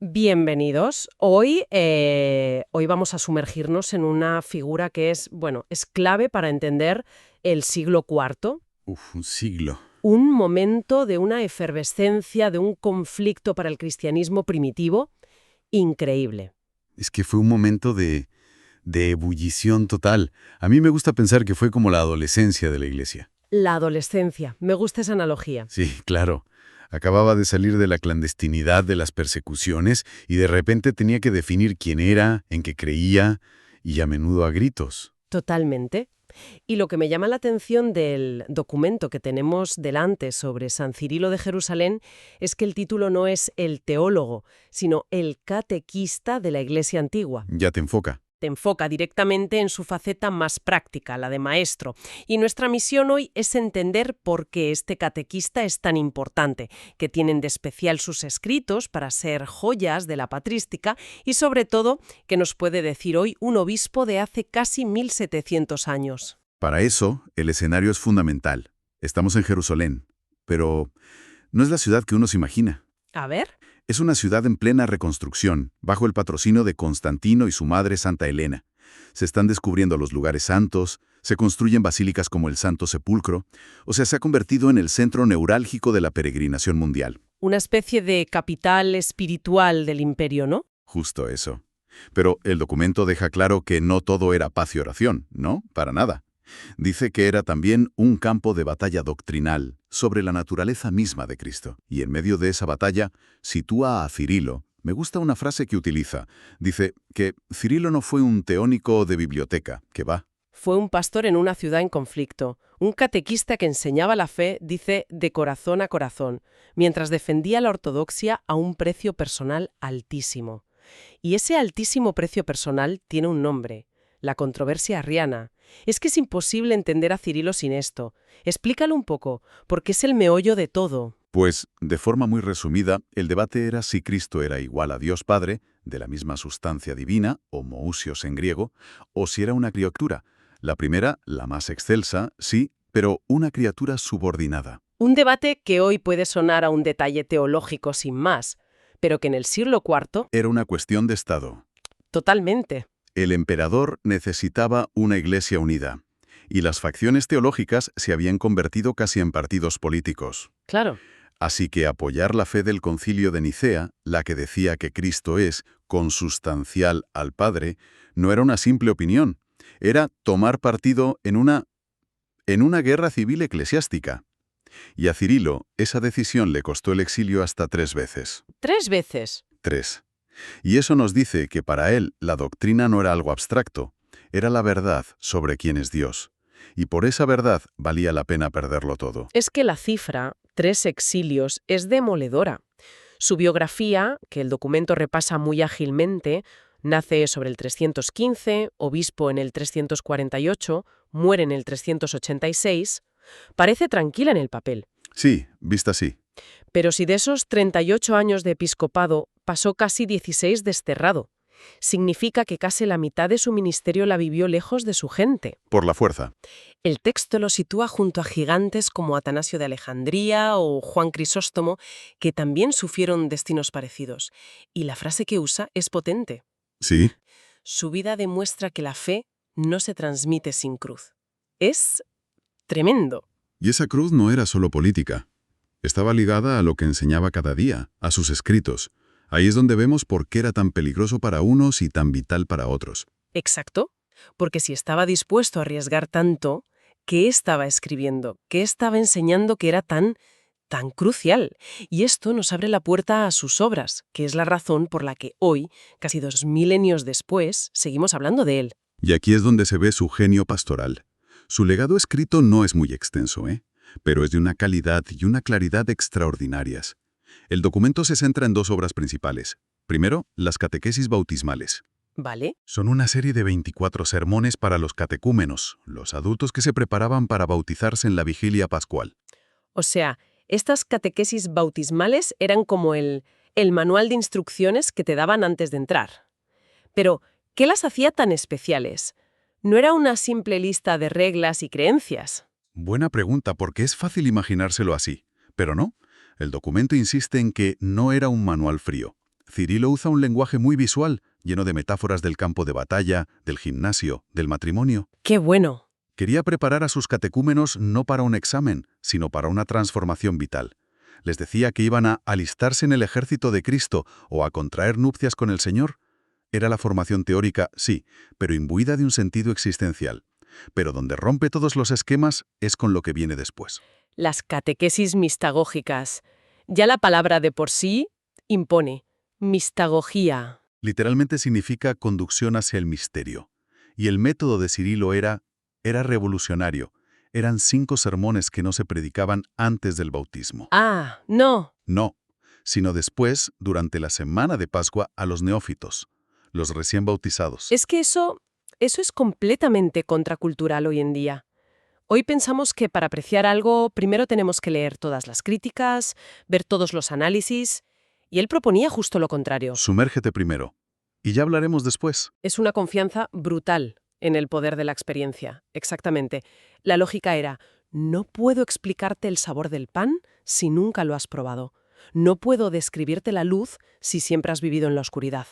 Bienvenidos. Hoy vamos a sumergirnos en una figura que es clave para entender el siglo IV, Un siglo. un momento de una efervescencia, de un conflicto para el cristianismo primitivo increíble. Es que fue un momento de ebullición total. A mí me gusta pensar que fue como la adolescencia de la iglesia. La adolescencia, me gusta esa analogía. Sí, claro. Acababa de salir de la clandestinidad de las persecuciones y de repente tenía que definir quién era, en qué creía, y a menudo a gritos. Totalmente. Y lo que me llama la atención del documento que tenemos delante sobre San Cirilo de Jerusalén es que el título no es el teólogo, sino el catequista de la Iglesia antigua. Ya te enfoca. Te enfoca directamente en su faceta más práctica, la de maestro. Y nuestra misión hoy es entender por qué este catequista es tan importante, que tienen de especial sus escritos para ser joyas de la patrística y sobre todo que nos puede decir hoy un obispo de hace casi 1700 años. Para eso, el escenario es fundamental. Estamos en Jerusalén, pero no es la ciudad que uno se imagina. A ver. Es una ciudad en plena reconstrucción, bajo el patrocinio de Constantino y su madre Santa Elena. Se están descubriendo los lugares santos, se construyen basílicas como el Santo Sepulcro, o sea, se ha convertido en el centro neurálgico de la peregrinación mundial. Una especie de capital espiritual del imperio, ¿no? Justo eso. Pero el documento deja claro que no todo era paz y oración, ¿no? Para nada. Dice que era también un campo de batalla doctrinal sobre la naturaleza misma de Cristo. Y en medio de esa batalla sitúa a Cirilo. Me gusta una frase que utiliza. Dice que Cirilo no fue un teónico de biblioteca, que va. Fue un pastor en una ciudad en conflicto, un catequista que enseñaba la fe, dice, de corazón a corazón, mientras defendía la ortodoxia a un precio personal altísimo. Y ese altísimo precio personal tiene un nombre, la controversia arriana. Es que es imposible entender a Cirilo sin esto. Explícalo un poco, porque es el meollo de todo. Pues, de forma muy resumida, el debate era si Cristo era igual a Dios Padre, de la misma sustancia divina, homoousios en griego, o si era una criatura. La primera, la más excelsa, sí, pero una criatura subordinada. Un debate que hoy puede sonar a un detalle teológico sin más, pero que en el siglo IV, Era una cuestión de Estado. totalmente. El emperador necesitaba una iglesia unida, y las facciones teológicas se habían convertido casi en partidos políticos. Claro. Así que apoyar la fe del Concilio de Nicea, la que decía que Cristo es consustancial al Padre, no era una simple opinión, era tomar partido en una guerra civil eclesiástica. Y a Cirilo esa decisión le costó el exilio hasta 3 veces. 3 veces. 3. Y eso nos dice que para él la doctrina no era algo abstracto, era la verdad sobre quién es Dios. Y por esa verdad valía la pena perderlo todo. Es que la cifra, 3 exilios, es demoledora. Su biografía, que el documento repasa muy ágilmente, nace sobre el 315, obispo en el 348, muere en el 386, parece tranquila en el papel. Sí, vista así. Pero si de esos 38 años de episcopado pasó casi 16 desterrado, significa que casi la mitad de su ministerio la vivió lejos de su gente. Por la fuerza. El texto lo sitúa junto a gigantes como Atanasio de Alejandría o Juan Crisóstomo, que también sufrieron destinos parecidos. Y la frase que usa es potente. Sí. Su vida demuestra que la fe no se transmite sin cruz. Es tremendo. Y esa cruz no era solo política. Estaba ligada a lo que enseñaba cada día, a sus escritos. Ahí es donde vemos por qué era tan peligroso para unos y tan vital para otros. Exacto. Porque si estaba dispuesto a arriesgar tanto, ¿qué estaba escribiendo? ¿Qué estaba enseñando que era tan crucial? Y esto nos abre la puerta a sus obras, que es la razón por la que hoy, casi 2 milenios después, seguimos hablando de él. Y aquí es donde se ve su genio pastoral. Su legado escrito no es muy extenso, pero es de una calidad y una claridad extraordinarias. El documento se centra en 2 obras principales. Primero, las catequesis bautismales. ¿Vale? Son una serie de 24 sermones para los catecúmenos, los adultos que se preparaban para bautizarse en la vigilia pascual. O sea, estas catequesis bautismales eran como el manual de instrucciones que te daban antes de entrar. Pero, ¿qué las hacía tan especiales? No era una simple lista de reglas y creencias. Buena pregunta, porque es fácil imaginárselo así. Pero no, el documento insiste en que no era un manual frío. Cirilo usa un lenguaje muy visual, lleno de metáforas del campo de batalla, del gimnasio, del matrimonio. ¡Qué bueno! Quería preparar a sus catecúmenos no para un examen, sino para una transformación vital. Les decía que iban a alistarse en el ejército de Cristo o a contraer nupcias con el Señor. Era la formación teórica, sí, pero imbuida de un sentido existencial. Pero donde rompe todos los esquemas es con lo que viene después. Las catequesis mistagógicas. Ya la palabra de por sí impone. Mistagogía. Literalmente significa conducción hacia el misterio. Y el método de Cirilo era revolucionario. Eran 5 sermones que no se predicaban antes del bautismo. Ah, no. No, sino después, durante la semana de Pascua, a los neófitos, los recién bautizados. Es que eso es completamente contracultural hoy en día. Hoy pensamos que para apreciar algo primero tenemos que leer todas las críticas, ver todos los análisis, y él proponía justo lo contrario. Sumérgete primero, y ya hablaremos después. Es una confianza brutal en el poder de la experiencia. Exactamente. La lógica era, no puedo explicarte el sabor del pan si nunca lo has probado. No puedo describirte la luz si siempre has vivido en la oscuridad.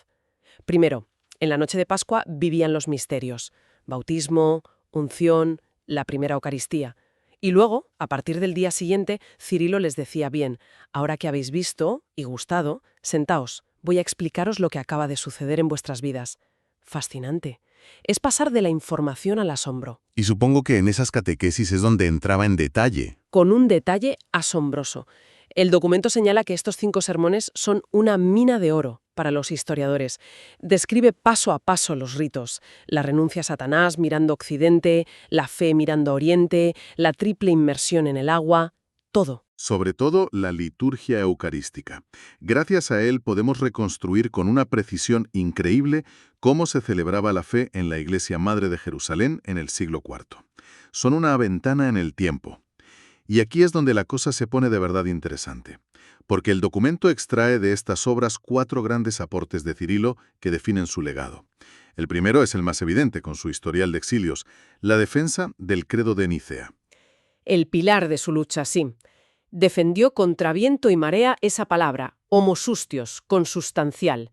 Primero, en la noche de Pascua vivían los misterios. Bautismo, unción, la primera Eucaristía. Y luego, a partir del día siguiente, Cirilo les decía, bien, ahora que habéis visto y gustado, sentaos, voy a explicaros lo que acaba de suceder en vuestras vidas. Fascinante. Es pasar de la información al asombro. Y supongo que en esas catequesis es donde entraba en detalle. Con un detalle asombroso. El documento señala que estos 5 sermones son una mina de oro para los historiadores. Describe paso a paso los ritos, la renuncia a Satanás mirando Occidente, la fe mirando Oriente, la triple inmersión en el agua, todo. Sobre todo la liturgia eucarística. Gracias a él podemos reconstruir con una precisión increíble cómo se celebraba la fe en la Iglesia Madre de Jerusalén en el siglo IV. Son una ventana en el tiempo. Y aquí es donde la cosa se pone de verdad interesante, porque el documento extrae de estas obras 4 grandes aportes de Cirilo que definen su legado. El primero es el más evidente, con su historial de exilios, la defensa del credo de Nicea. El pilar de su lucha, sí. Defendió contra viento y marea esa palabra, homosustios, consustancial,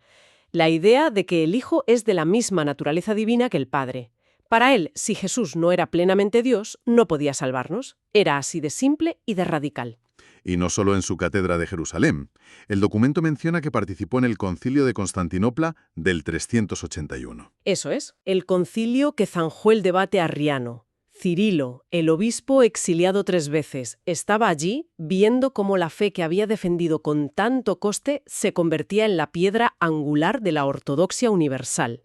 la idea de que el Hijo es de la misma naturaleza divina que el Padre. Para él, si Jesús no era plenamente Dios, no podía salvarnos. Era así de simple y de radical. Y no solo en su cátedra de Jerusalén. El documento menciona que participó en el Concilio de Constantinopla del 381. Eso es, el concilio que zanjó el debate arriano. Cirilo, el obispo exiliado 3 veces, estaba allí viendo cómo la fe que había defendido con tanto coste se convertía en la piedra angular de la ortodoxia universal.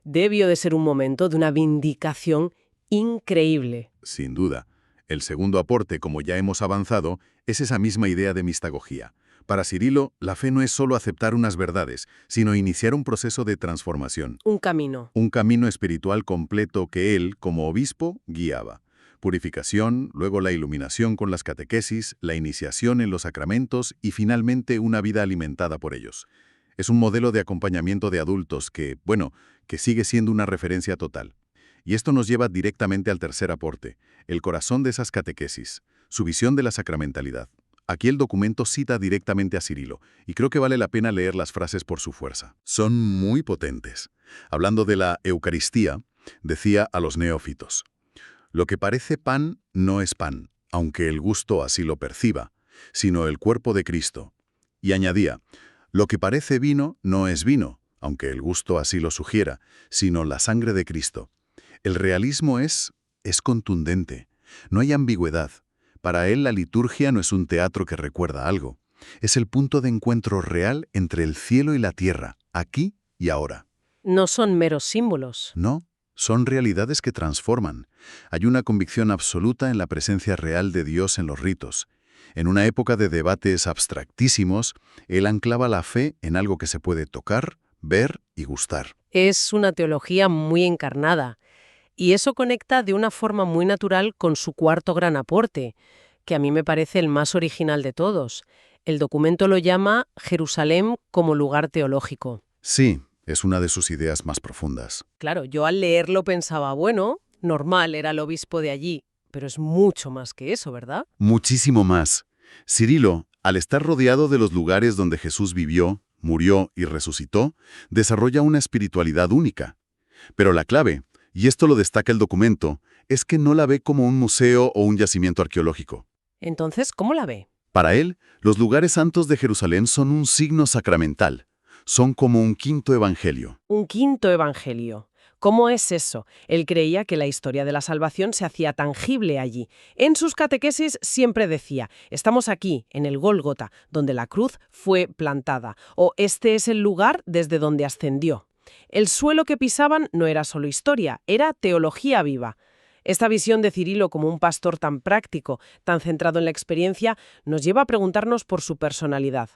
Debió de ser un momento de una vindicación increíble. Sin duda. El segundo aporte, como ya hemos avanzado, es esa misma idea de mistagogía. Para Cirilo, la fe no es solo aceptar unas verdades, sino iniciar un proceso de transformación. Un camino. Un camino espiritual completo que él, como obispo, guiaba. Purificación, luego la iluminación con las catequesis, la iniciación en los sacramentos y finalmente una vida alimentada por ellos. Es un modelo de acompañamiento de adultos que sigue siendo una referencia total. Y esto nos lleva directamente al tercer aporte, el corazón de esas catequesis, su visión de la sacramentalidad. Aquí el documento cita directamente a Cirilo, y creo que vale la pena leer las frases por su fuerza. Son muy potentes. Hablando de la Eucaristía, decía a los neófitos, lo que parece pan no es pan, aunque el gusto así lo perciba, sino el cuerpo de Cristo. Y añadía, lo que parece vino no es vino, aunque el gusto así lo sugiera, sino la sangre de Cristo. El realismo es contundente, no hay ambigüedad. Para él la liturgia no es un teatro que recuerda algo, es el punto de encuentro real entre el cielo y la tierra, aquí y ahora. No son meros símbolos. No, son realidades que transforman. Hay una convicción absoluta en la presencia real de Dios en los ritos. En una época de debates abstractísimos, él anclaba la fe en algo que se puede tocar, ver y gustar. Es una teología muy encarnada. Y eso conecta de una forma muy natural con su cuarto gran aporte, que a mí me parece el más original de todos. El documento lo llama Jerusalén como lugar teológico. Sí, es una de sus ideas más profundas. Claro, yo al leerlo pensaba, bueno, normal, era el obispo de allí, pero es mucho más que eso, ¿verdad? Muchísimo más. Cirilo, al estar rodeado de los lugares donde Jesús vivió, murió y resucitó, desarrolla una espiritualidad única. Pero la clave, y esto lo destaca el documento, es que no la ve como un museo o un yacimiento arqueológico. Entonces, ¿cómo la ve? Para él, los lugares santos de Jerusalén son un signo sacramental. Son como un quinto evangelio. Un quinto evangelio. ¿Cómo es eso? Él creía que la historia de la salvación se hacía tangible allí. En sus catequesis siempre decía, estamos aquí, en el Gólgota, donde la cruz fue plantada, o este es el lugar desde donde ascendió. El suelo que pisaban no era solo historia, era teología viva. Esta visión de Cirilo como un pastor tan práctico, tan centrado en la experiencia, nos lleva a preguntarnos por su personalidad.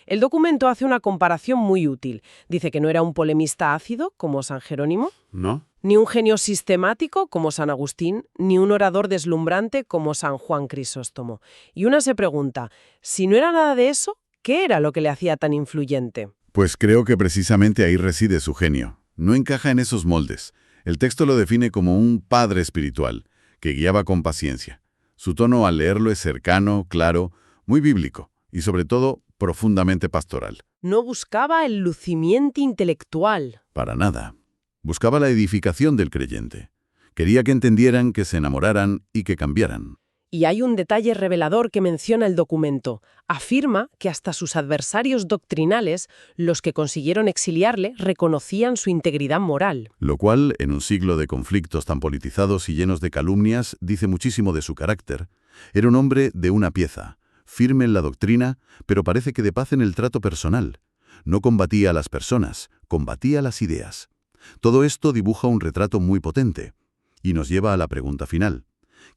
El documento hace una comparación muy útil. Dice que no era un polemista ácido, como San Jerónimo, ¿No? ni un genio sistemático, como San Agustín, ni un orador deslumbrante, como San Juan Crisóstomo. Y una se pregunta, si no era nada de eso, ¿qué era lo que le hacía tan influyente? Pues creo que precisamente ahí reside su genio. No encaja en esos moldes. El texto lo define como un padre espiritual, que guiaba con paciencia. Su tono al leerlo es cercano, claro, muy bíblico y sobre todo profundamente pastoral. No buscaba el lucimiento intelectual. Para nada. Buscaba la edificación del creyente. Quería que entendieran, que se enamoraran y que cambiaran. Y hay un detalle revelador que menciona el documento. Afirma que hasta sus adversarios doctrinales, los que consiguieron exiliarle, reconocían su integridad moral. Lo cual, en un siglo de conflictos tan politizados y llenos de calumnias, dice muchísimo de su carácter. Era un hombre de una pieza, firme en la doctrina, pero parece que de paz en el trato personal. No combatía a las personas, combatía las ideas. Todo esto dibuja un retrato muy potente. Y nos lleva a la pregunta final.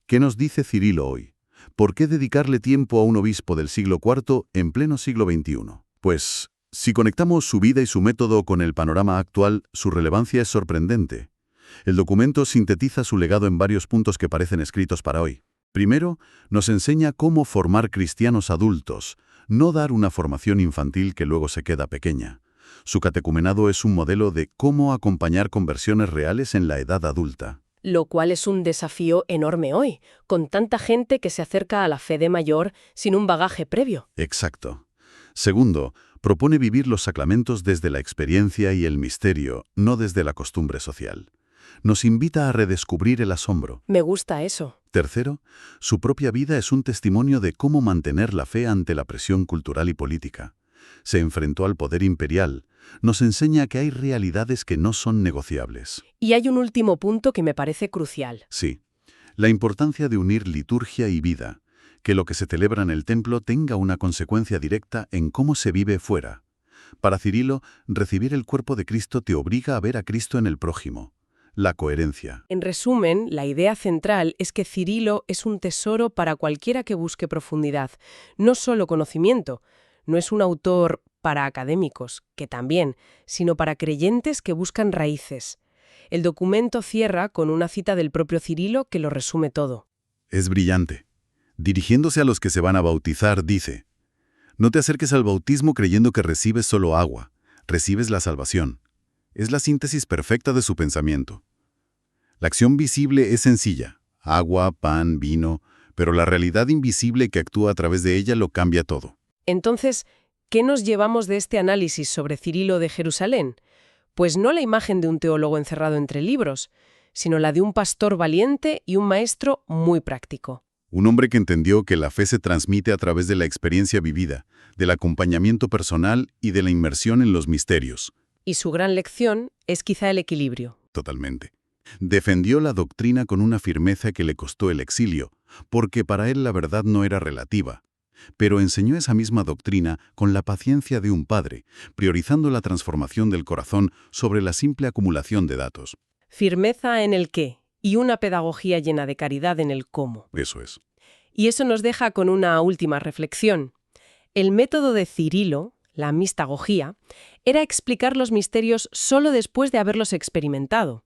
¿Qué nos dice Cirilo hoy? ¿Por qué dedicarle tiempo a un obispo del siglo IV en pleno siglo XXI? Pues, si conectamos su vida y su método con el panorama actual, su relevancia es sorprendente. El documento sintetiza su legado en varios puntos que parecen escritos para hoy. Primero, nos enseña cómo formar cristianos adultos, no dar una formación infantil que luego se queda pequeña. Su catecumenado es un modelo de cómo acompañar conversiones reales en la edad adulta. Lo cual es un desafío enorme hoy, con tanta gente que se acerca a la fe de mayor sin un bagaje previo. Exacto. Segundo, propone vivir los sacramentos desde la experiencia y el misterio, no desde la costumbre social. Nos invita a redescubrir el asombro. Me gusta eso. Tercero, su propia vida es un testimonio de cómo mantener la fe ante la presión cultural y política. Se enfrentó al poder imperial. Nos enseña que hay realidades que no son negociables. Y hay un último punto que me parece crucial. Sí, la importancia de unir liturgia y vida, que lo que se celebra en el templo tenga una consecuencia directa en cómo se vive fuera. Para Cirilo, recibir el cuerpo de Cristo te obliga a ver a Cristo en el prójimo. La coherencia. En resumen, la idea central es que Cirilo es un tesoro para cualquiera que busque profundidad, no solo conocimiento. No es un autor para académicos, que también, sino para creyentes que buscan raíces. El documento cierra con una cita del propio Cirilo que lo resume todo. Es brillante. Dirigiéndose a los que se van a bautizar, dice: no te acerques al bautismo creyendo que recibes solo agua, recibes la salvación. Es la síntesis perfecta de su pensamiento. La acción visible es sencilla, agua, pan, vino, pero la realidad invisible que actúa a través de ella lo cambia todo. Entonces, ¿qué nos llevamos de este análisis sobre Cirilo de Jerusalén? Pues no la imagen de un teólogo encerrado entre libros, sino la de un pastor valiente y un maestro muy práctico. Un hombre que entendió que la fe se transmite a través de la experiencia vivida, del acompañamiento personal y de la inmersión en los misterios. Y su gran lección es quizá el equilibrio. Totalmente. Defendió la doctrina con una firmeza que le costó el exilio, porque para él la verdad no era relativa. Pero enseñó esa misma doctrina con la paciencia de un padre, priorizando la transformación del corazón sobre la simple acumulación de datos. Firmeza en el qué y una pedagogía llena de caridad en el cómo. Eso es. Y eso nos deja con una última reflexión. El método de Cirilo, la mistagogía, era explicar los misterios solo después de haberlos experimentado.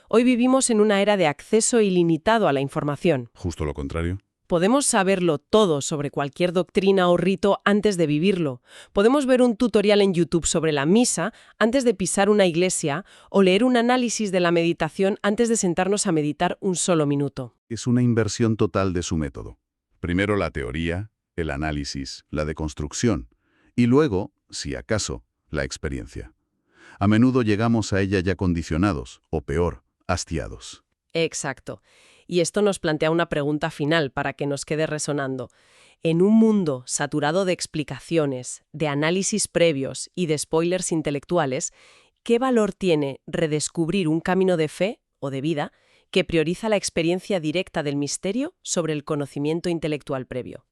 Hoy vivimos en una era de acceso ilimitado a la información. Justo lo contrario. Podemos saberlo todo sobre cualquier doctrina o rito antes de vivirlo. Podemos ver un tutorial en YouTube sobre la misa antes de pisar una iglesia o leer un análisis de la meditación antes de sentarnos a meditar un solo minuto. Es una inversión total de su método. Primero la teoría, el análisis, la deconstrucción, y luego, si acaso, la experiencia. A menudo llegamos a ella ya condicionados, o peor, hastiados. Exacto. Y esto nos plantea una pregunta final para que nos quede resonando. En un mundo saturado de explicaciones, de análisis previos y de spoilers intelectuales, ¿qué valor tiene redescubrir un camino de fe o de vida que prioriza la experiencia directa del misterio sobre el conocimiento intelectual previo?